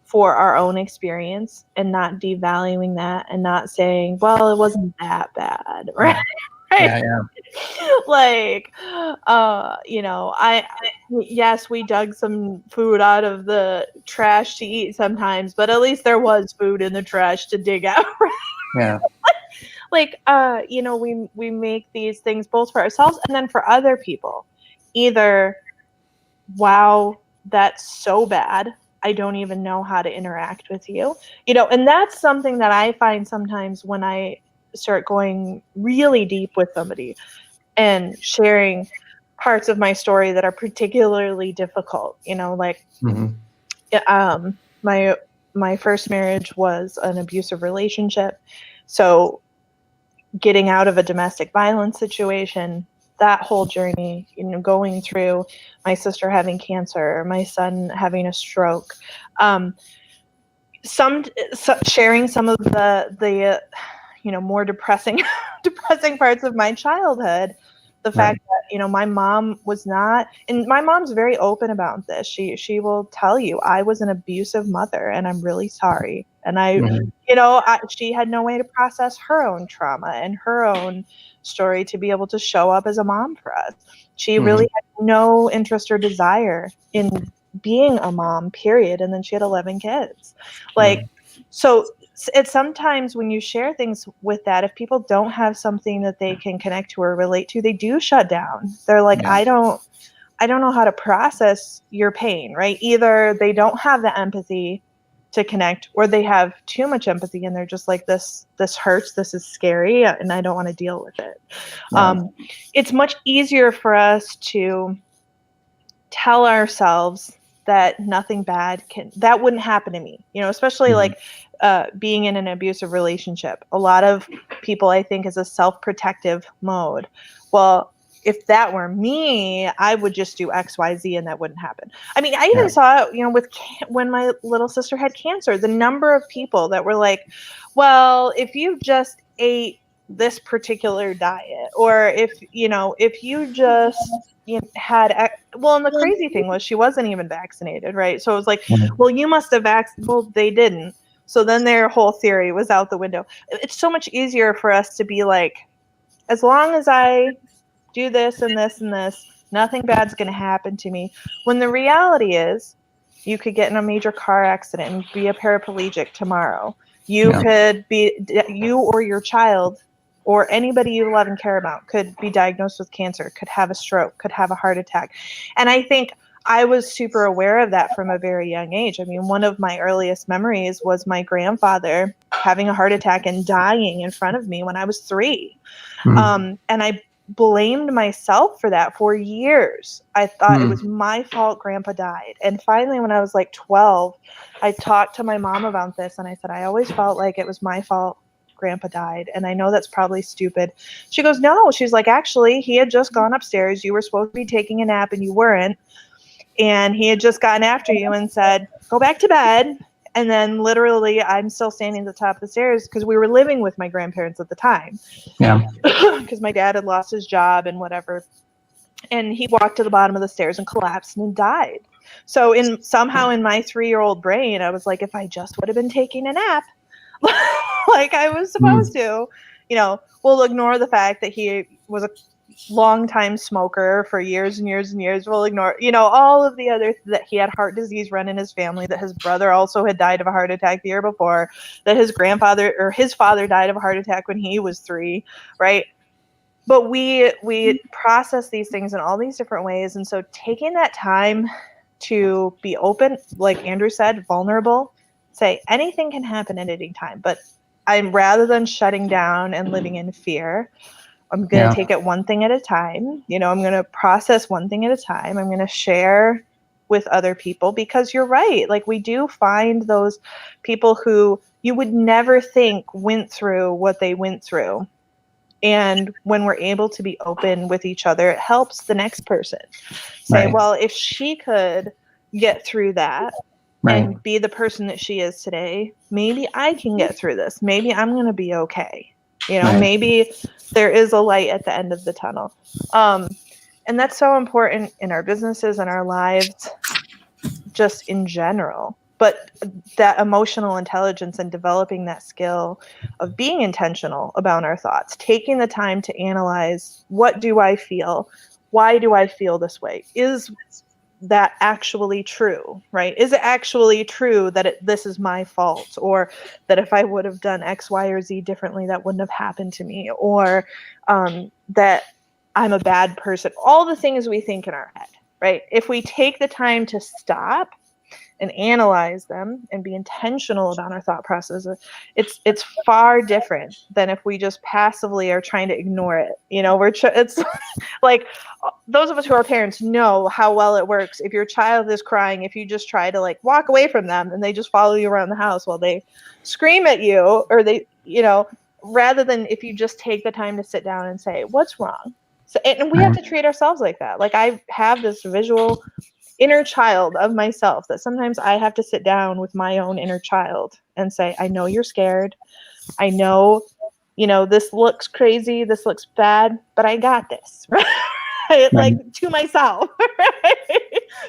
for our own experience and not devaluing that and not saying, well, it wasn't that bad, right? Yeah. Like, yes, we dug some food out of the trash to eat sometimes, but at least there was food in the trash to dig out, right? Yeah. We make these things both for ourselves and then for other people. Either, wow, that's so bad, I don't even know how to interact with you, and that's something that I find sometimes when I start going really deep with somebody and sharing parts of my story that are particularly difficult, my first marriage was an abusive relationship. So getting out of a domestic violence situation, that whole journey, going through my sister having cancer, my son having a stroke, sharing some of the more depressing parts of my childhood. The fact that, my mom was not, and my mom's very open about this. She will tell you, I was an abusive mother and I'm really sorry. And she had no way to process her own trauma and her own story to be able to show up as a mom for us. She really had no interest or desire in being a mom, period. And then she had 11 kids. So it's sometimes when you share things with that, if people don't have something that they can connect to or relate to, they do shut down. They're like, I don't know how to process your pain, right? Either they don't have the empathy to connect, or they have too much empathy and they're just like, this hurts, this is scary, and I don't want to deal with it. It's much easier for us to tell ourselves that nothing bad that wouldn't happen to me, especially being in an abusive relationship. A lot of people, I think, is a self-protective mode. Well, if that were me, I would just do X, Y, Z, and that wouldn't happen. I mean, I even saw it, when my little sister had cancer, the number of people that were like, well, if you just ate this particular diet, or if you just had, well, and the crazy thing was she wasn't even vaccinated, right? So it was like, well, you must have well, they didn't. So then their whole theory was out the window. It's so much easier for us to be like, as long as I do this and this and this, nothing bad's going to happen to me. When the reality is, you could get in a major car accident and be a paraplegic tomorrow. You could be, you or your child or anybody you love and care about could be diagnosed with cancer, could have a stroke, could have a heart attack. And I think I was super aware of that from a very young age. I mean, one of my earliest memories was my grandfather having a heart attack and dying in front of me when I was 3. And I blamed myself for that for years. I thought it was my fault Grandpa died. And finally, when I was like 12, I talked to my mom about this, and I said, I always felt like it was my fault Grandpa died. And I know that's probably stupid. She goes, no. She's like, actually, he had just gone upstairs. You were supposed to be taking a nap and you weren't. And he had just gotten after you and said, go back to bed. And then literally I'm still standing at the top of the stairs because we were living with my grandparents at the time. Yeah. Because my dad had lost his job and whatever. And he walked to the bottom of the stairs and collapsed and died. So somehow in my 3-year-old brain, I was like, if I just would have been taking a nap, like I was supposed to, we'll ignore the fact that he was a long-time smoker for years and years and years. We'll ignore, all of the other, that he had heart disease run in his family, that his brother also had died of a heart attack the year before, that his father died of a heart attack when he was 3, right? But we process these things in all these different ways. And so taking that time to be open, like Andrew said, vulnerable, say anything can happen at any time, but rather than shutting down and living in fear, I'm going to take it one thing at a time. I'm going to process one thing at a time. I'm going to share with other people, because you're right. Like, we do find those people who you would never think went through what they went through. And when we're able to be open with each other, it helps the next person say, well, if she could get through that and be the person that she is today, maybe I can get through this. Maybe I'm going to be okay. Maybe there is a light at the end of the tunnel. And that's so important in our businesses and our lives, just in general. But that emotional intelligence and developing that skill of being intentional about our thoughts, taking the time to analyze, what do I feel? Why do I feel this way? Is that actually true, right? Is it actually true that this is my fault, or that if I would have done X, Y, or Z differently, that wouldn't have happened to me, or that I'm a bad person? All the things we think in our head, right? If we take the time to stop and analyze them and be intentional about our thought process, it's far different than if we just passively are trying to ignore it. It's like, those of us who are parents know how well it works. If your child is crying, if you just try to walk away from them and they just follow you around the house while they scream at you, or they, rather than if you just take the time to sit down and say, what's wrong? So, and we have to treat ourselves like that. Like, I have this visual inner child of myself that sometimes I have to sit down with my own inner child and say, I know you're scared. I know, this looks crazy. This looks bad, but I got this, right? Like, to myself, right?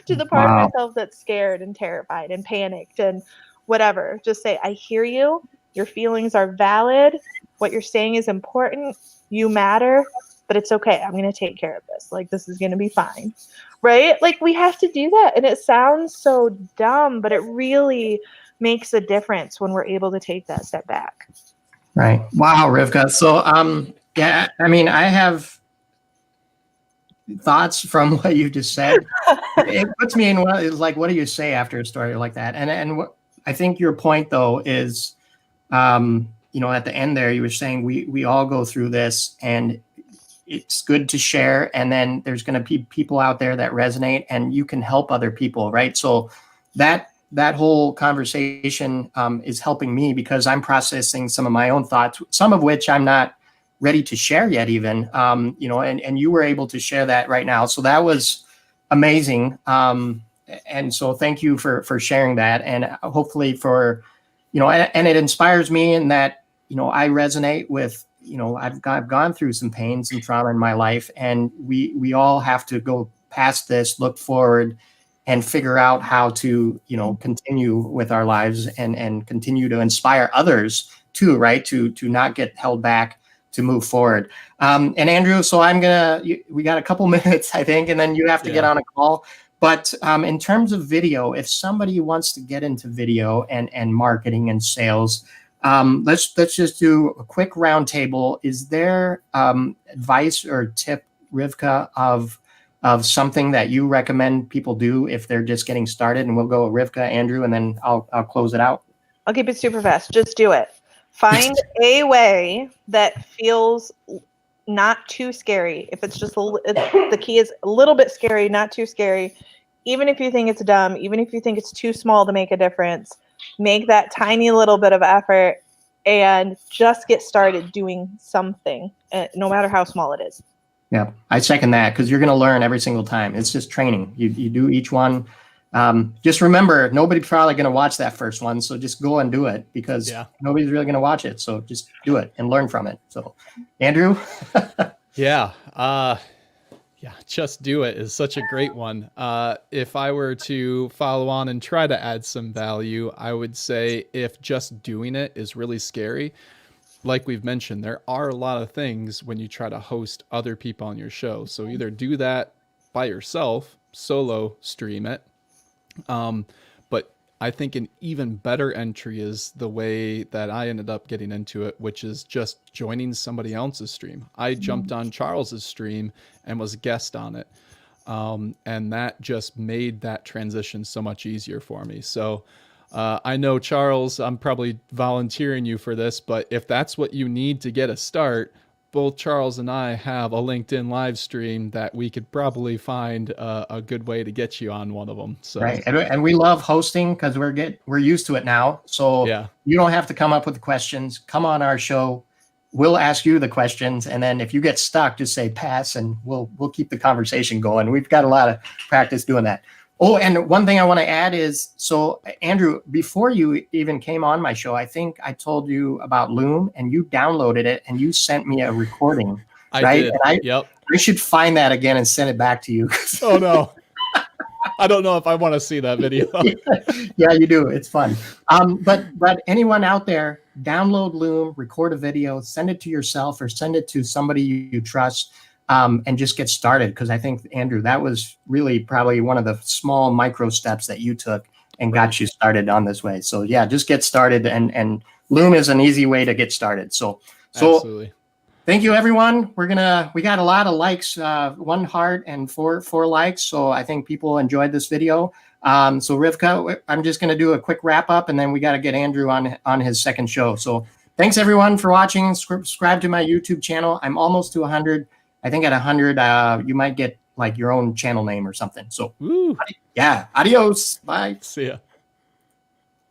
To the part of myself that's scared and terrified and panicked and whatever. Just say, I hear you. Your feelings are valid. What you're saying is important. You matter, but it's okay. I'm going to take care of this. Like, this is going to be fine. Right? Like, we have to do that. And it sounds so dumb, but it really makes a difference when we're able to take that step back. Right. Wow, Rivka. So, I have thoughts from what you just said. It puts me in what do you say after a story like that? And what I think your point, though, is, at the end there, you were saying we all go through this, and it's good to share, and then there's going to be people out there that resonate, and you can help other people, right? So that whole conversation is helping me, because I'm processing some of my own thoughts, some of which I'm not ready to share yet even, and you were able to share that right now. So that was amazing. And so thank you for sharing that, and hopefully and it inspires me in that, I resonate with, I've gone through some pains and trauma in my life, and we all have to go past this, look forward, and figure out how to, continue with our lives and continue to inspire others too, right? To not get held back, to move forward. And Andrew, so we got a couple minutes, I think, and then you have to get on a call. But in terms of video, if somebody wants to get into video and marketing and sales, let's just do a quick roundtable. Is there advice or tip, Rivka, of something that you recommend people do if they're just getting started? And we'll go with Rivka, Andrew, and then I'll close it out. I'll keep it super fast. Just do it. Find a way that feels not too scary. If it's just the key is a little bit scary, not too scary. Even if you think it's dumb, even if you think it's too small to make a difference, make that tiny little bit of effort and just get started doing something, no matter how small it is. Yeah, I second that, because you're going to learn every single time. It's just training. You do each one. Just remember, nobody's probably going to watch that first one, so just go and do it, because nobody's really going to watch it. So just do it and learn from it. So, Andrew? Yeah, just do it is such a great one. If I were to follow on and try to add some value, I would say if just doing it is really scary, like we've mentioned, there are a lot of things when you try to host other people on your show. So either do that by yourself, solo stream it. But I think an even better entry is the way that I ended up getting into it, which is just joining somebody else's stream. I jumped on Charles's stream and was a guest on it. And that just made that transition so much easier for me. So I know, Charles, I'm probably volunteering you for this, but if that's what you need to get a start, both Charles and I have a LinkedIn live stream that we could probably find a good way to get you on one of them. So right, and we love hosting because we're used to it now. So you don't have to come up with the questions. Come on our show. We'll ask you the questions, and then if you get stuck, just say pass, and we'll keep the conversation going. We've got a lot of practice doing that. Oh, and one thing I want to add is, so Andrew, before you even came on my show, I think I told you about Loom, and you downloaded it and you sent me a recording. I did. And I should find that again and send it back to you. Oh no. I don't know if I want to see that video. Yeah, you do. It's fun. But anyone out there, download Loom, record a video, send it to yourself or send it to somebody you trust. And just get started, because I think, Andrew, that was really probably one of the small micro steps that you took and got you started on this way. So yeah, just get started, and Loom is an easy way to get started. So absolutely. Thank you, everyone. We got a lot of likes, 1 heart and four likes. So I think people enjoyed this video. So Rivka, I'm just going to do a quick wrap up, and then we got to get Andrew on his second show. So thanks everyone for watching. Subscribe to my YouTube channel. I'm almost to 100. I think at 100, you might get like your own channel name or something. So, yeah, adios. Bye. See ya.